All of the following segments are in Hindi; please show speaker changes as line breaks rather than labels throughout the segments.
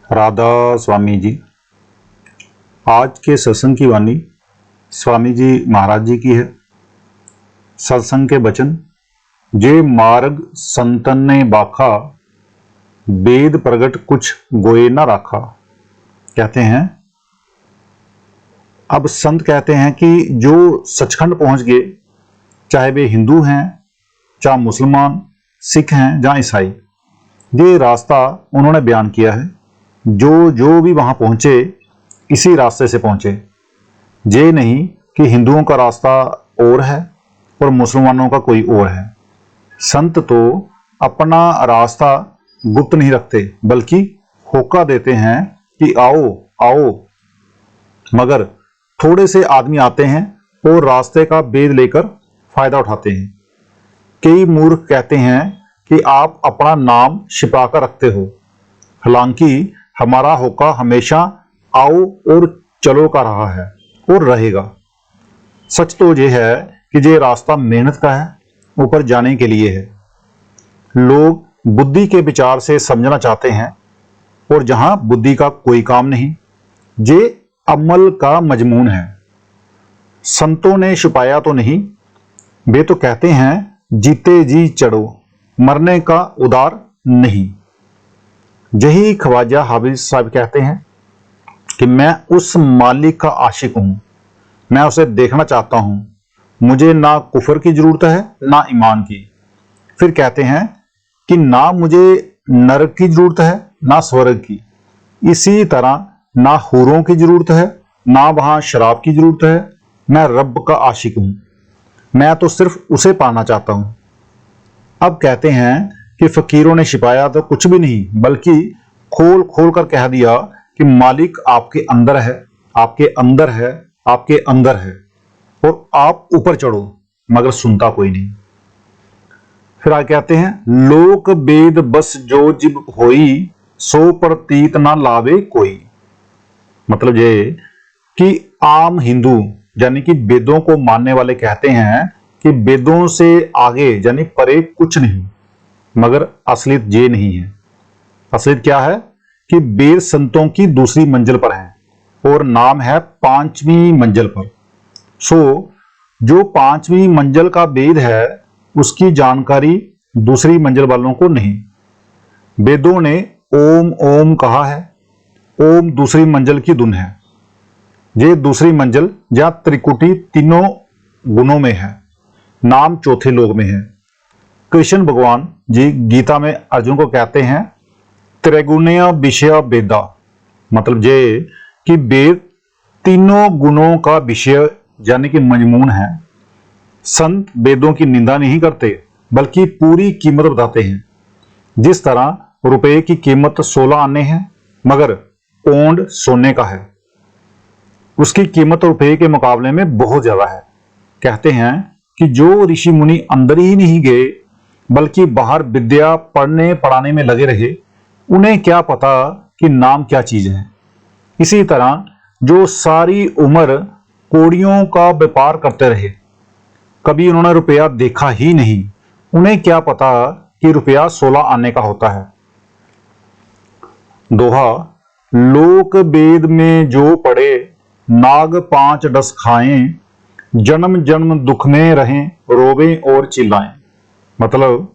राधा स्वामी जी। आज के सत्संग की वाणी स्वामी जी महाराज जी की है। सत्संग के वचन, जे मार्ग संतन ने बाखा, वेद प्रगट कुछ गोए ना राखा। कहते हैं, अब संत कहते हैं कि जो सचखंड पहुंच गए, चाहे वे हिंदू हैं, चाहे मुसलमान, सिख हैं, या ईसाई, ये रास्ता उन्होंने बयान किया है। जो भी वहां पहुंचे इसी रास्ते से पहुंचे। ये नहीं कि हिंदुओं का रास्ता और है और मुसलमानों का कोई और है। संत तो अपना रास्ता गुप्त नहीं रखते, बल्कि होका देते हैं कि आओ आओ। मगर थोड़े से आदमी आते हैं और रास्ते का भेद लेकर फायदा उठाते हैं। कई मूर्ख कहते हैं कि आप अपना नाम छिपा कर रखते हो, हालांकि हमारा होका हमेशा आओ और चलो का रहा है और रहेगा। सच तो यह है कि ये रास्ता मेहनत का है, ऊपर जाने के लिए है। लोग बुद्धि के विचार से समझना चाहते हैं, और जहां बुद्धि का कोई काम नहीं, ये अमल का मजमून है। संतों ने छुपाया तो नहीं, वे तो कहते हैं जीते जी चढ़ो, मरने का उदार नहीं। यही ख्वाजा हाफिज साहब कहते हैं कि मैं उस मालिक का आशिक हूं, मैं उसे देखना चाहता हूं, मुझे ना कुफर की जरूरत है ना ईमान की। फिर कहते हैं कि ना मुझे नरक की जरूरत है ना स्वर्ग की, इसी तरह ना हूरों की जरूरत है ना वहां शराब की जरूरत है। मैं रब का आशिक हूं, मैं तो सिर्फ उसे पाना चाहता हूं। अब कहते हैं कि फकीरों ने छिपाया तो कुछ भी नहीं, बल्कि खोल खोल कर कह दिया कि मालिक आपके अंदर है, आपके अंदर है, आपके अंदर है, और आप ऊपर चढ़ो, मगर सुनता कोई नहीं। फिर आगे कहते हैं, लोक वेद बस जो जिब होई, सो प्रतीत ना लावे कोई। मतलब ये कि आम हिंदू यानी कि वेदों को मानने वाले कहते हैं कि वेदों से आगे यानी परे कुछ नहीं, मगर असलियत ये नहीं है। असलियत क्या है कि वेद संतों की दूसरी मंजिल पर है और नाम है पांचवी मंजिल पर। सो जो पांचवी मंजिल का वेद है, उसकी जानकारी दूसरी मंजिल वालों को नहीं। वेदों ने ओम ओम कहा है, ओम दूसरी मंजिल की धुन है। ये दूसरी मंजिल या त्रिकुटी तीनों गुणों में है, नाम चौथे लोक में है। कृष्ण भगवान जी गीता में अर्जुन को कहते हैं त्रिगुणीय विषय वेदा। मतलब ये कि वेद तीनों गुणों का विषय यानी कि मजमून है। संत वेदों की निंदा नहीं करते, बल्कि पूरी कीमत बताते हैं। जिस तरह रुपए की कीमत 16 आने हैं, मगर पौंड सोने का है, उसकी कीमत रुपए के मुकाबले में बहुत ज्यादा है। कहते हैं कि जो ऋषि मुनि अंदर ही नहीं गए, बल्कि बाहर विद्या पढ़ने पढ़ाने में लगे रहे, उन्हें क्या पता कि नाम क्या चीज है। इसी तरह जो सारी उम्र कोड़ियों का व्यापार करते रहे, कभी उन्होंने रुपया देखा ही नहीं, उन्हें क्या पता कि रुपया 16 आने का होता है। दोहा, लोक वेद में जो पढ़े, नाग 5 डस खाएं, जन्म जन्म दुख में रहें, रोवें और चिल्लाएं। मतलब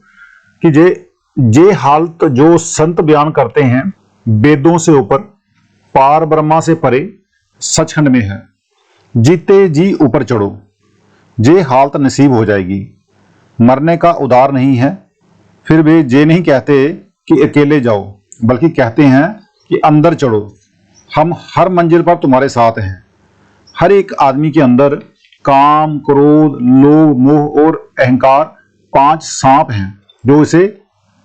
कि जे हालत जो संत बयान करते हैं, वेदों से ऊपर, पार ब्रह्मा से परे, सचखंड में है। जीते जी ऊपर चढ़ो, जे हालत नसीब हो जाएगी। मरने का उदार नहीं है। फिर वे ये नहीं कहते कि अकेले जाओ, बल्कि कहते हैं कि अंदर चढ़ो, हम हर मंजिल पर तुम्हारे साथ हैं। हर एक आदमी के अंदर काम, क्रोध, लोभ, मोह और अहंकार 5 सांप हैं, जो इसे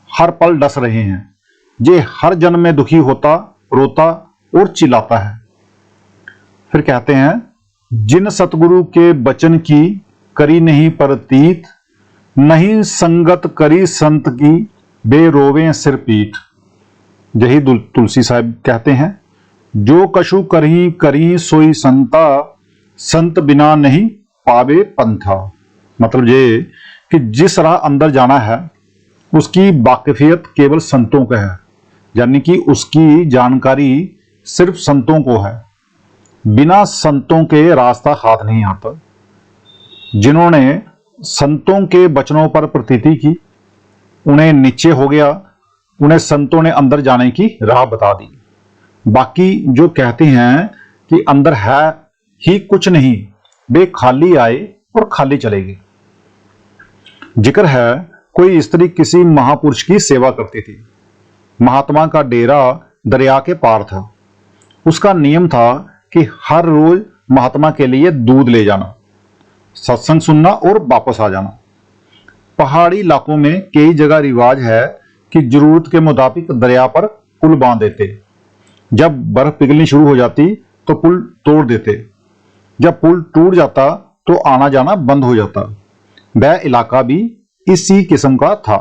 हर पल डस रहे हैं। ये हर जन्म में दुखी होता, रोता और चिल्लाता है। फिर कहते हैं, जिन सतगुरु के वचन की करी नहीं प्रतीत, नहीं संगत करी संत की, बे रोवें सिर पीठ। यही तुलसी साहब कहते हैं, जो कछु करही करी सोई संता, संत बिना नहीं पावे पंथा। मतलब ये कि जिस राह अंदर जाना है, उसकी वाकिफियत केवल संतों का है। यानी कि उसकी जानकारी सिर्फ संतों को है। बिना संतों के रास्ता हाथ नहीं आता। जिन्होंने संतों के वचनों पर प्रतीति की, उन्हें नीचे हो गया, उन्हें संतों ने अंदर जाने की राह बता दी। बाकी जो कहते हैं कि अंदर है ही कुछ नहीं, वे खाली आए और खाली चले गए। जिक्र है, कोई स्त्री किसी महापुरुष की सेवा करती थी। महात्मा का डेरा दरिया के पार था। उसका नियम था कि हर रोज महात्मा के लिए दूध ले जाना, सत्संग सुनना और वापस आ जाना। पहाड़ी इलाकों में कई जगह रिवाज है कि जरूरत के मुताबिक दरिया पर पुल बांध देते। जब बर्फ पिघलनी शुरू हो जाती तो पुल तोड़ देते। जब पुल टूट जाता तो आना जाना बंद हो जाता। वह इलाका भी इसी किस्म का था।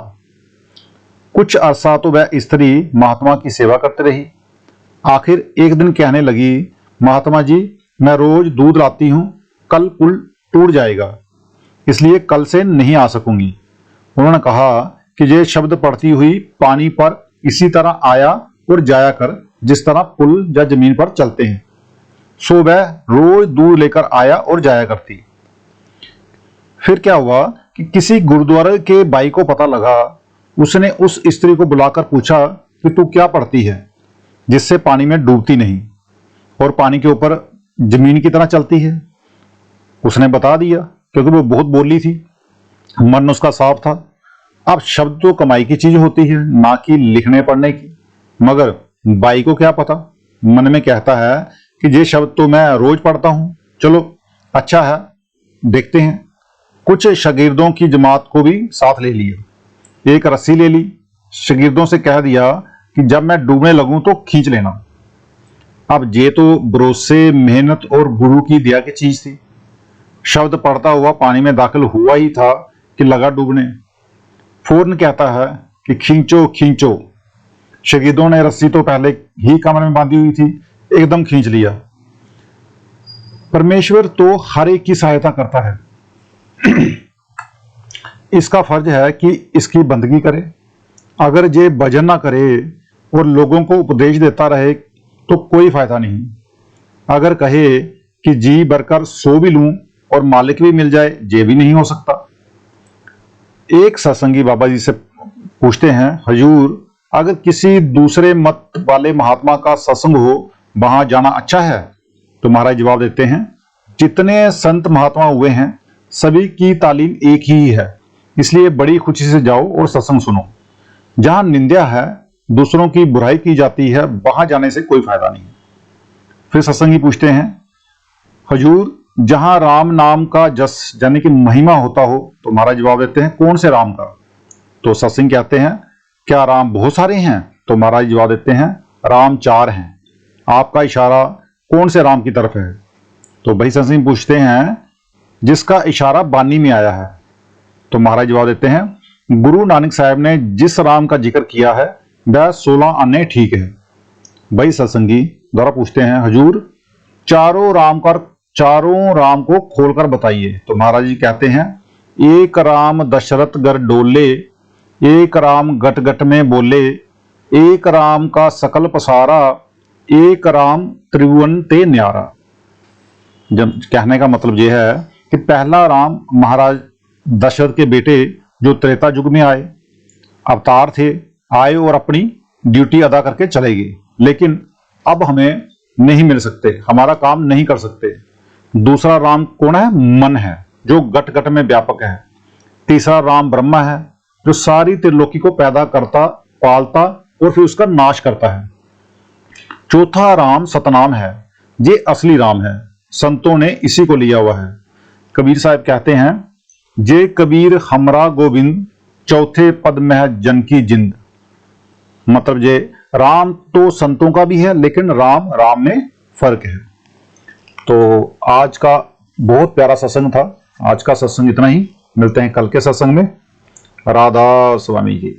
कुछ अरसा तो वह स्त्री महात्मा की सेवा करती रही। आखिर एक दिन कहने लगी, महात्मा जी, मैं रोज दूध लाती हूं, कल पुल टूट जाएगा, इसलिए कल से नहीं आ सकूंगी। उन्होंने कहा कि ये शब्द पढ़ती हुई पानी पर इसी तरह आया और जाया कर, जिस तरह पुल या जमीन पर चलते हैं। सो वह रोज दूध लेकर आया और जाया करती। फिर क्या हुआ कि किसी गुरुद्वारे के भाई को पता लगा। उसने उस स्त्री को बुलाकर पूछा कि तू क्या पढ़ती है जिससे पानी में डूबती नहीं और पानी के ऊपर जमीन की तरह चलती है। उसने बता दिया, क्योंकि वो बहुत बोली थी, मन उसका साफ था। अब शब्द तो कमाई की चीज होती है, ना कि लिखने पढ़ने की। मगर बाई को क्या पता, मन में कहता है कि ये शब्द तो मैं रोज पढ़ता हूं, चलो अच्छा है, देखते हैं। कुछ शागिर्दों की जमात को भी साथ ले लिया। एक रस्सी ले ली, शागिर्दों से कह दिया कि जब मैं डूबने लगूं तो खींच लेना। अब ये तो भरोसे, मेहनत और गुरु की दया की चीज थी। शब्द पढ़ता हुआ पानी में दाखिल हुआ ही था कि लगा डूबने। फौरन कहता है कि खींचो खींचो। शागिर्दों ने रस्सी तो पहले ही कमर में बांधी हुई थी, एकदम खींच लिया। परमेश्वर तो हर एक की सहायता करता है। इसका फर्ज है कि इसकी बंदगी करे। अगर ये भजन ना करे और लोगों को उपदेश देता रहे तो कोई फायदा नहीं। अगर कहे कि जी भरकर सो भी लूं और मालिक भी मिल जाए, ये भी नहीं हो सकता। एक सत्संगी बाबा जी से पूछते हैं, हजूर, अगर किसी दूसरे मत वाले महात्मा का सत्संग हो, वहां जाना अच्छा है? तो महाराज जवाब देते हैं, जितने संत महात्मा हुए हैं सभी की तालीम एक ही है, इसलिए बड़ी खुशी से जाओ और सत्संग सुनो। जहां निंदा है, दूसरों की बुराई की जाती है, वहां जाने से कोई फायदा नहीं। फिर सत्संगी पूछते हैं, हजूर, जहां राम नाम का जस यानी कि महिमा होता हो? तो महाराज जवाब देते हैं, कौन से राम का? तो सत्संग कहते हैं, क्या राम बहुत सारे हैं? तो महाराज जवाब देते हैं, राम 4 हैं। आपका इशारा कौन से राम की तरफ है? तो भाई सत्संग पूछते हैं, जिसका इशारा बानी में आया है। तो महाराज जवाब देते हैं, गुरु नानक साहब ने जिस राम का जिक्र किया है वह 16 आने ठीक है। भाई सत्संगी द्वारा पूछते हैं, हजूर, चारों राम को खोलकर बताइए। तो महाराज जी कहते हैं, एक राम दशरथ घर डोले, एक राम गट गट में बोले, एक राम का सकल पसारा, एक राम त्रिभुवन ते न्यारा। जब कहने का मतलब यह है कि पहला राम महाराज दशरथ के बेटे जो त्रेता युग में आए, अवतार थे, आए और अपनी ड्यूटी अदा करके चले गए, लेकिन अब हमें नहीं मिल सकते, हमारा काम नहीं कर सकते। दूसरा राम कौन है? मन है, जो गट गट में व्यापक है। तीसरा राम ब्रह्मा है, जो सारी त्रिलोकी को पैदा करता, पालता और फिर उसका नाश करता है। चौथा राम सतनाम है, ये असली राम है, संतों ने इसी को लिया हुआ है। कबीर साहब कहते हैं, जे कबीर हमरा गोविंद, चौथे पद में है जन की जिंद। मतलब ये राम तो संतों का भी है, लेकिन राम में फर्क है। तो आज का बहुत प्यारा सत्संग था। आज का सत्संग इतना ही, मिलते हैं कल के सत्संग में। राधा स्वामी जी।